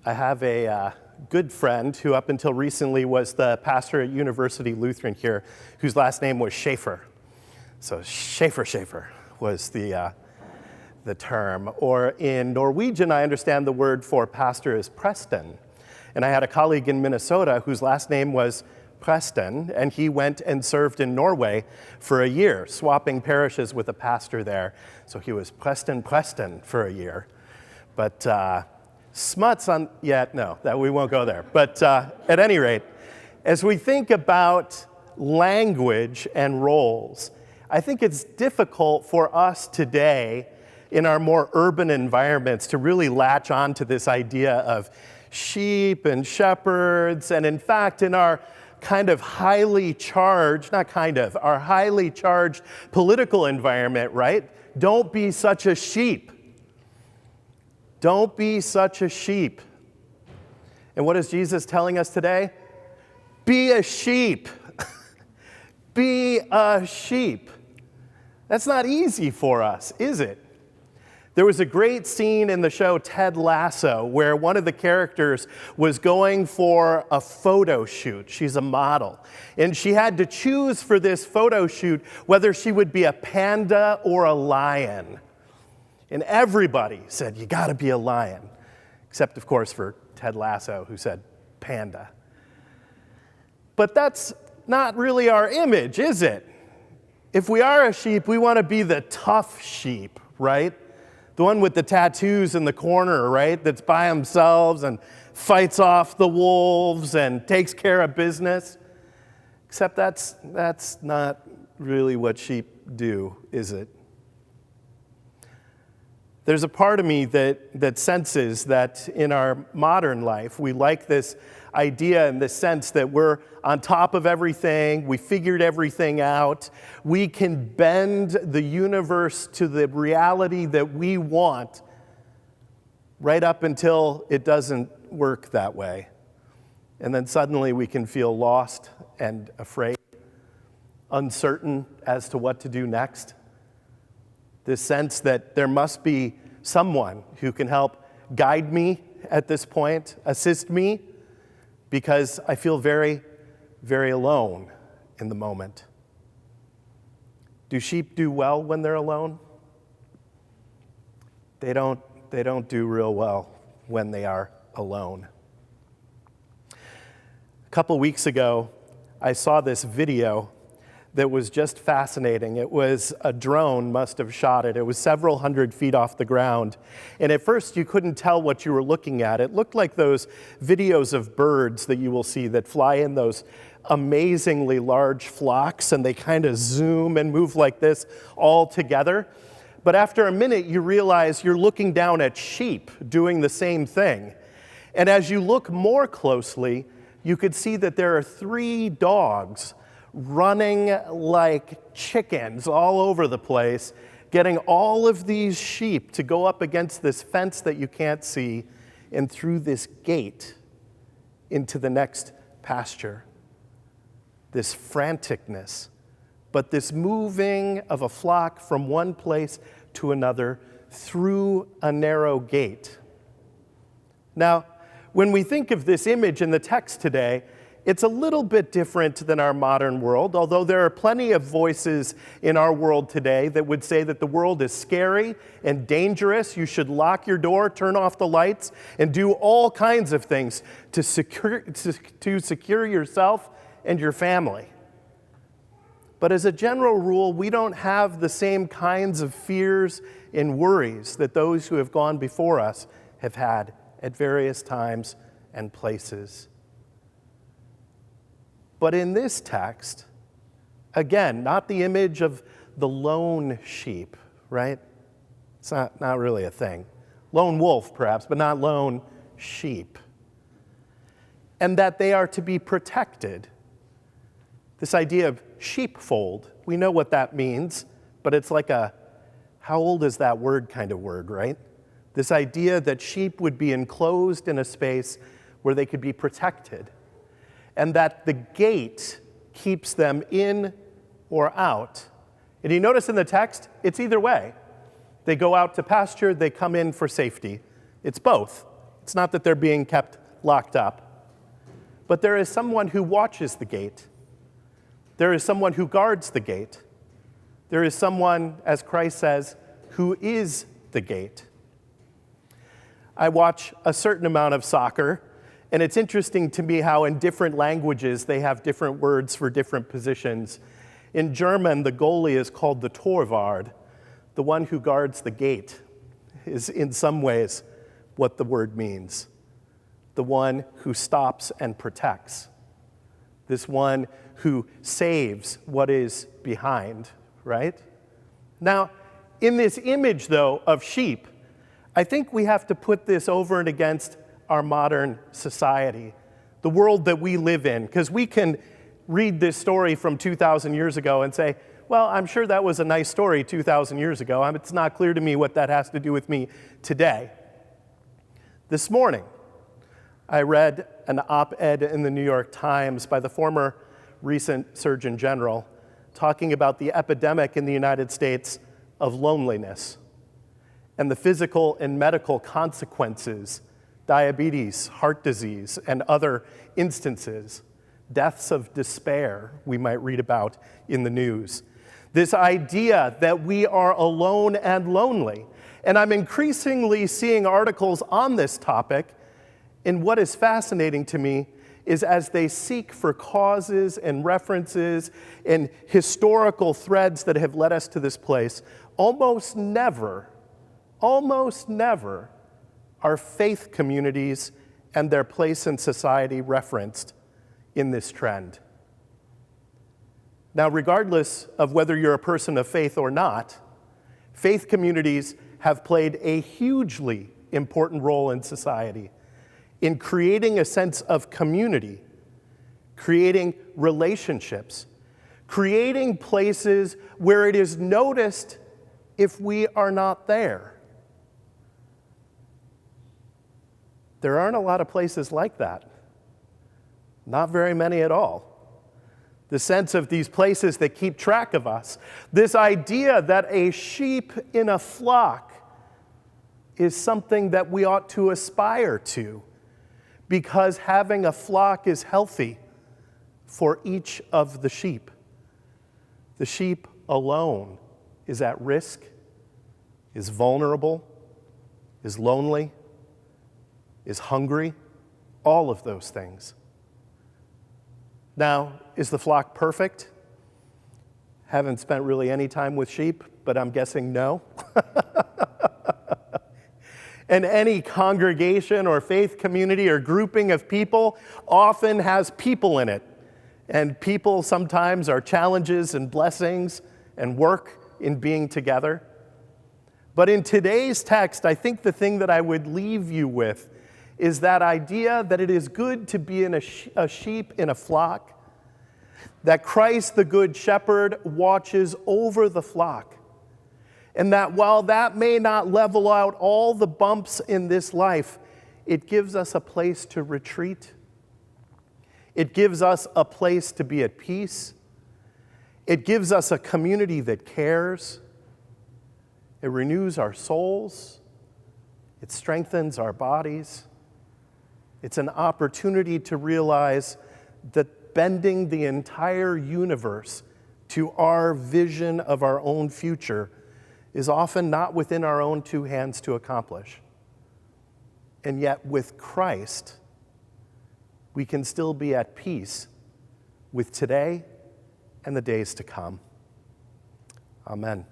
I have a good friend who up until recently was the pastor at University Lutheran here, whose last name was Schaefer. So Schaefer was the term. Or in Norwegian, I understand the word for pastor is Preston. And I had a colleague in Minnesota whose last name was Preston, and he went and served in Norway for a year, swapping parishes with a pastor there. So he was Preston for a year. But smuts on, no, that we won't go there. But at any rate, as we think about language and roles, I think it's difficult for us today in our more urban environments to really latch on to this idea of sheep and shepherds. And in fact, in our our highly charged political environment, right? Don't be such a sheep. Don't be such a sheep. And what is Jesus telling us today? Be a sheep. Be a sheep. That's not easy for us, is it? There was a great scene in the show Ted Lasso where one of the characters was going for a photo shoot. She's a model. And she had to choose for this photo shoot whether she would be a panda or a lion. And everybody said, you gotta be a lion. Except, of course, for Ted Lasso, who said panda. But that's not really our image, is it? If we are a sheep, we want to be the tough sheep, right? The one with the tattoos in the corner, right? That's by themselves and fights off the wolves and takes care of business. Except that's not really what sheep do, is it? There's a part of me that senses that in our modern life, we like this idea and this sense that we're on top of everything, we figured everything out, we can bend the universe to the reality that we want right up until it doesn't work that way. And then suddenly we can feel lost and afraid, uncertain as to what to do next. This sense that there must be someone who can help guide me at this point, assist me, because I feel very, very alone in the moment. Do sheep do well when they're alone? They don't do real well when they are alone. A couple weeks ago, I saw this video that was just fascinating. It was a drone must have shot it. It was several hundred feet off the ground. And at first you couldn't tell what you were looking at. It looked like those videos of birds that you will see that fly in those amazingly large flocks, and they kind of zoom and move like this all together. But after a minute, you realize you're looking down at sheep doing the same thing. And as you look more closely, you could see that there are 3 dogs running like chickens all over the place, getting all of these sheep to go up against this fence that you can't see and through this gate into the next pasture. This franticness, but this moving of a flock from one place to another through a narrow gate. Now, when we think of this image in the text today, it's a little bit different than our modern world, although there are plenty of voices in our world today that would say that the world is scary and dangerous. You should lock your door, turn off the lights, and do all kinds of things to secure yourself and your family. But as a general rule, we don't have the same kinds of fears and worries that those who have gone before us have had at various times and places. But in this text, again, not the image of the lone sheep, right? It's not really a thing. Lone wolf, perhaps, but not lone sheep. And that they are to be protected. This idea of sheepfold, we know what that means, but it's like a, how old is that word kind of word, right? This idea that sheep would be enclosed in a space where they could be protected. And that the gate keeps them in or out. And you notice in the text, it's either way. They go out to pasture, they come in for safety. It's both. It's not that they're being kept locked up, but there is someone who watches the gate. There is someone who guards the gate. There is someone, as Christ says, who is the gate. I watch a certain amount of soccer, and it's interesting to me how in different languages they have different words for different positions. In German, the goalie is called the Torwart. The one who guards the gate is in some ways what the word means. The one who stops and protects. This one who saves what is behind, right? Now, in this image, though, of sheep, I think we have to put this over and against our modern society, the world that we live in, because we can read this story from 2,000 years ago and say, well, I'm sure that was a nice story 2,000 years ago. It's not clear to me what that has to do with me today. This morning, I read an op-ed in the New York Times by the former recent Surgeon General talking about the epidemic in the United States of loneliness and the physical and medical consequences, diabetes, heart disease, and other instances, deaths of despair we might read about in the news. This idea that we are alone and lonely. And I'm increasingly seeing articles on this topic, and what is fascinating to me is as they seek for causes and references and historical threads that have led us to this place, almost never are faith communities and their place in society referenced in this trend. Now, regardless of whether you're a person of faith or not, faith communities have played a hugely important role in society in creating a sense of community, creating relationships, creating places where it is noticed if we are not there. There aren't a lot of places like that. Not very many at all. The sense of these places that keep track of us. This idea that a sheep in a flock is something that we ought to aspire to, because having a flock is healthy for each of the sheep. The sheep alone is at risk, is vulnerable, is lonely, is hungry, all of those things. Now, is the flock perfect? Haven't spent really any time with sheep, but I'm guessing no. And any congregation or faith community or grouping of people often has people in it. And people sometimes are challenges and blessings and work in being together. But in today's text, I think the thing that I would leave you with is that idea that it is good to be in a sheep in a flock, that Christ, the Good Shepherd, watches over the flock, and that while that may not level out all the bumps in this life, it gives us a place to retreat. It gives us a place to be at peace. It gives us a community that cares. It renews our souls. It strengthens our bodies. It's an opportunity to realize that bending the entire universe to our vision of our own future is often not within our own two hands to accomplish. And yet with Christ, we can still be at peace with today and the days to come. Amen.